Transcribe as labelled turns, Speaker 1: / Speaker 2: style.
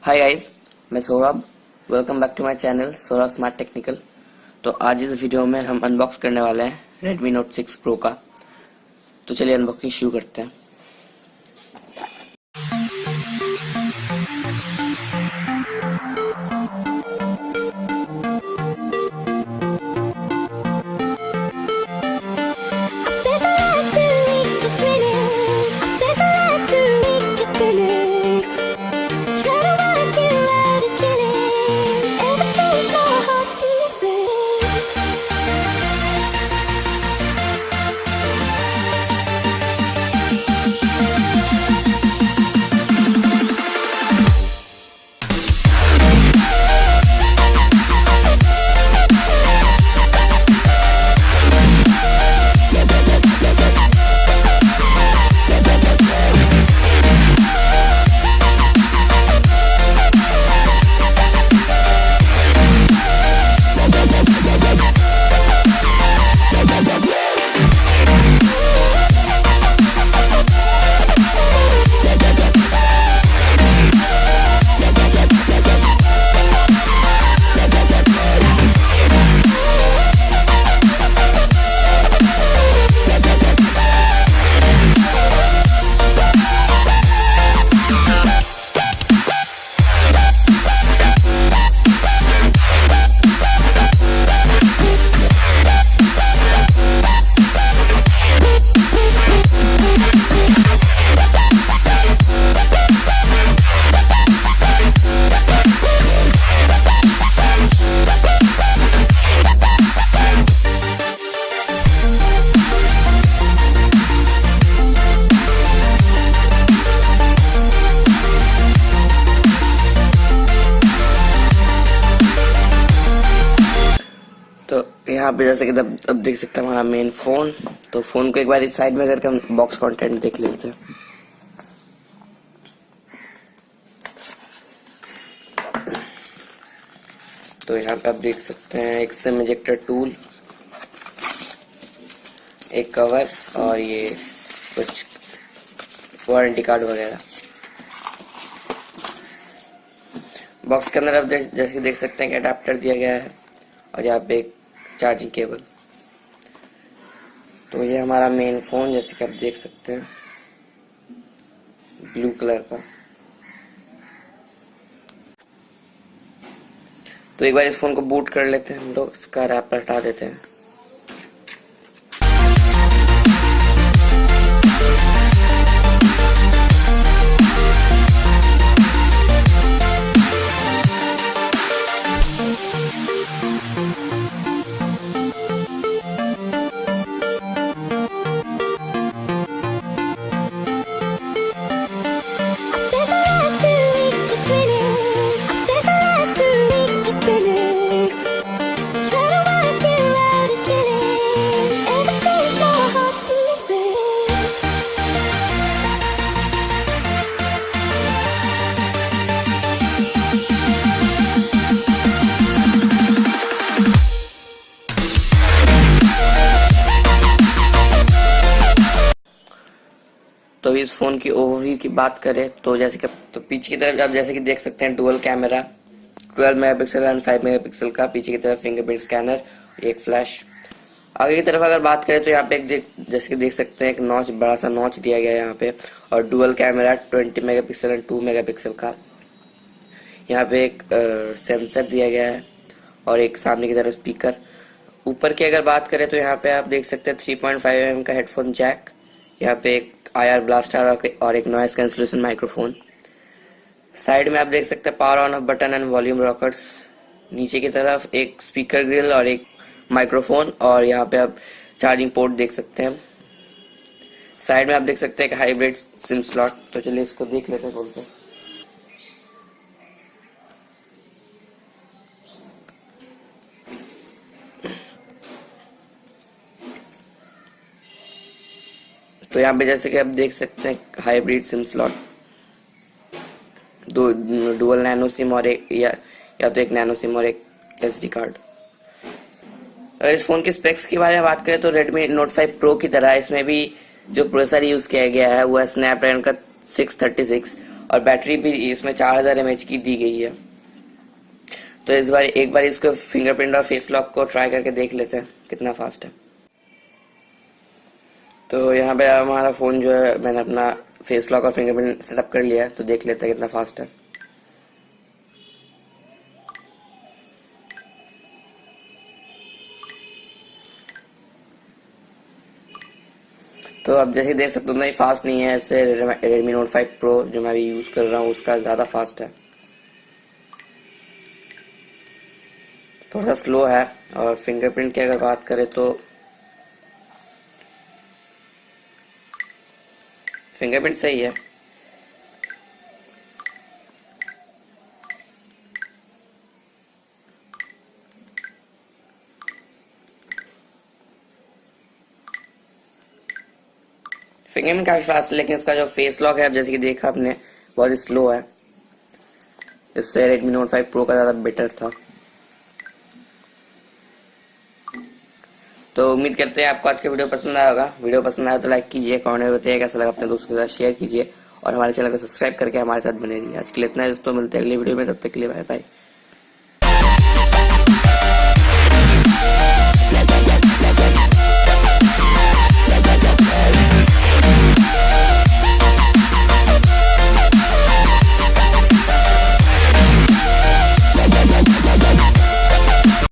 Speaker 1: हाय guys, मैं Saurabh. Welcome back to my channel Saurabh smart technical. तो आज इस वीडियो में हम अनबॉक्स करने वाले हैं Redmi Note 6 Pro का। तो चलिए अनबॉक्सिंग शुरू करते हैं। तो यहाँ पे जैसे कि अब देख सकते हैं हमारा मेन फोन। तो फोन को एक बार इस साइड में करके हम बॉक्स कंटेंट देख लेते हैं। तो यहाँ पे आप देख सकते हैं एक सिम इजेक्टर टूल, एक कवर और ये कुछ वारंटी कार्ड वगैरह। बॉक्स के अंदर आप जैसे कि देख सकते हैं कि अडेप्टर दिया गया है और यहाँ पे एक चार्जिंग केबल। तो ये हमारा मेन फोन जैसे कि आप देख सकते हैं ब्लू कलर का। तो एक बार इस फोन को बूट कर लेते हैं हम लोग, इसका रैपर हटा देते हैं। तो इस फोन की ओवरव्यू की बात करें तो जैसे कि तो पीछे की तरफ आप जैसे कि देख सकते हैं dual camera 12 megapixel and 5 megapixel का। पीछे की तरफ फिंगरप्रिंट स्कैनर, एक फ्लैश। आगे की तरफ अगर बात करें तो यहाँ पे एक जैसे कि देख सकते हैं एक नॉच, बड़ा सा नॉच दिया गया है यहाँ पे, और dual camera 20 megapixel and 2 megapixel का। यहाँ पे एक सेंसर दिया गया है और एक सामने की तरफ स्पीकर। ऊपर की अगर बात करें तो यहाँ पे आप देख सकते हैं 3.5 mm का हेडफोन जैक। यहाँ पे एक IR ब्लास्टर और एक नॉइस कैंसलेशन माइक्रोफोन। साइड में आप देख सकते हैं power on off button and volume rockers. नीचे की तरफ एक स्पीकर ग्रिल और एक माइक्रोफोन, और यहाँ पे आप चार्जिंग पोर्ट देख सकते हैं। साइड में आप देख सकते हैं एक हाइब्रिड सिम स्लॉट। तो चलिए इसको देख लेते हैं बोलते हैं। तो यहाँ पे जैसे कि आप देख सकते हैं हाइब्रिड सिम स्लॉट, दो डुअल नैनो सिम और एक या तो एक नैनो सिम और एक एसडी कार्ड। अगर इस फोन के स्पेक्स के बारे में बात करें तो Redmi Note 5 Pro की तरह इसमें भी जो प्रोसेसर यूज किया गया है वो है स्नैपड्रैगन का 636 और बैटरी भी इसमें 4000 mAh की दी गई है। तो इस बार एक बार इसको फिंगरप्रिंट और फेस लॉक को ट्राई करके देख लेते हैं कितना फास्ट है। तो यहाँ पे हमारा फ़ोन जो है मैंने अपना फेस लॉक और फिंगरप्रिंट सेटअप कर लिया है, तो देख लेते हैं कितना फास्ट है। तो अब जैसे देख सकते हो ना, ये फास्ट नहीं है, ऐसे Redmi Note 5 Pro जो मैं अभी यूज़ कर रहा हूँ उसका ज़्यादा फास्ट है, थोड़ा स्लो है। और फिंगरप्रिंट की अगर बात करें तो फिंगरप्रिंट सही है। फिंगरप्रिंट काफी फास्ट है, लेकिन इसका जो फेस लॉक है, अब जैसे कि देखा आपने, बहुत ही स्लो है। इससे Redmi Note 5 Pro का ज़्यादा बेटर था। तो उम्मीद करते हैं आपको आज का वीडियो पसंद आया होगा। वीडियो पसंद आया तो लाइक कीजिए, कमेंट में बताइए कैसा लगा, अपने दोस्तों के साथ शेयर कीजिए और हमारे चैनल को सब्सक्राइब करके हमारे साथ बने रहिए। आज के लिए इतना है दोस्तों, मिलते हैं अगली वीडियो में, तब तक के लिए बाय बाय।